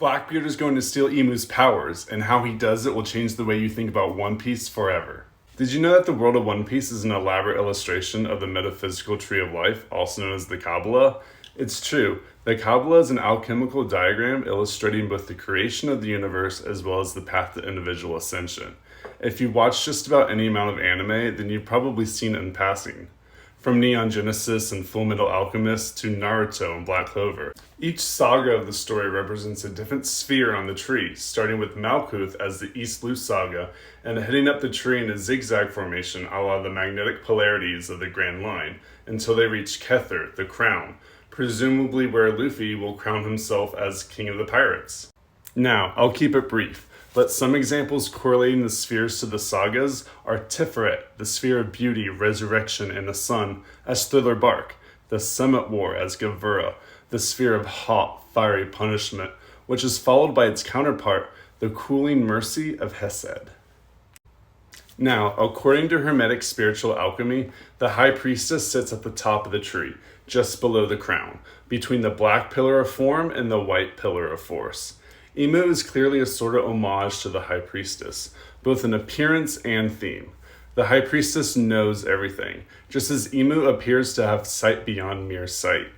Blackbeard is going to steal Emu's powers, and how he does it will change the way you think about One Piece forever. Did you know that the world of One Piece is an elaborate illustration of the metaphysical tree of life, also known as the Kabbalah? It's true. The Kabbalah is an alchemical diagram illustrating both the creation of the universe as well as the path to individual ascension. If you watch just about any amount of anime, then you've probably seen it in passing. From Neon Genesis and Fullmetal Alchemist to Naruto and Black Clover. Each saga of the story represents a different sphere on the tree, starting with Malkuth as the East Blue Saga, and heading up the tree in a zigzag formation a la the magnetic polarities of the Grand Line, until they reach Kether, the crown, presumably where Luffy will crown himself as King of the Pirates. Now, I'll keep it brief, but some examples correlating the spheres to the sagas are Tiferet, the sphere of beauty, resurrection, and the sun, as Thriller Bark, the Summit War as Gavura, the sphere of hot, fiery punishment, which is followed by its counterpart, the cooling mercy of Hesed. Now, according to Hermetic spiritual alchemy, the High Priestess sits at the top of the tree, just below the crown, between the black pillar of form and the white pillar of force. Emu is clearly a sort of homage to the High Priestess, both in appearance and theme. The High Priestess knows everything, just as Emu appears to have sight beyond mere sight.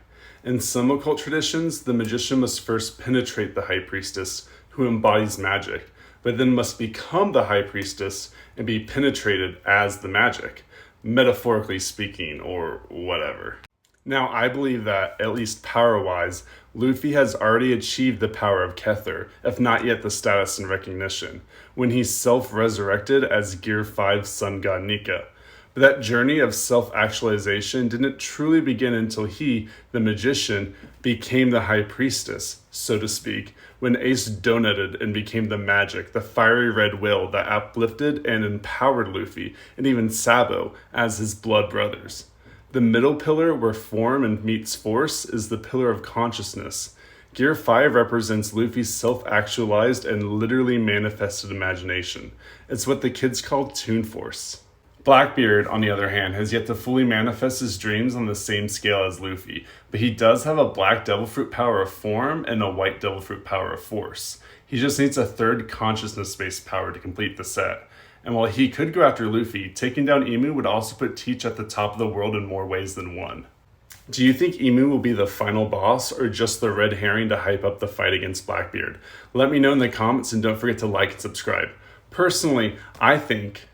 In some occult traditions, the magician must first penetrate the High Priestess, who embodies magic, but then must become the High Priestess and be penetrated as the magic, metaphorically speaking, or whatever. Now, I believe that, at least power-wise, Luffy has already achieved the power of Kether, if not yet the status and recognition, when he self-resurrected as Gear 5 Sun God Nika. But that journey of self-actualization didn't truly begin until he, the magician, became the High Priestess, so to speak, when Ace donated and became the magic, the fiery red will that uplifted and empowered Luffy, and even Sabo, as his blood brothers. The middle pillar, where form and meets force, is the pillar of consciousness. Gear 5 represents Luffy's self-actualized and literally manifested imagination. It's what the kids call Toon Force. Blackbeard, on the other hand, has yet to fully manifest his dreams on the same scale as Luffy, but he does have a black devil fruit power of form and a white devil fruit power of force. He just needs a third consciousness-based power to complete the set. And while he could go after Luffy, taking down Emu would also put Teach at the top of the world in more ways than one. Do you think Emu will be the final boss or just the red herring to hype up the fight against Blackbeard? Let me know in the comments and don't forget to like and subscribe. Personally, I think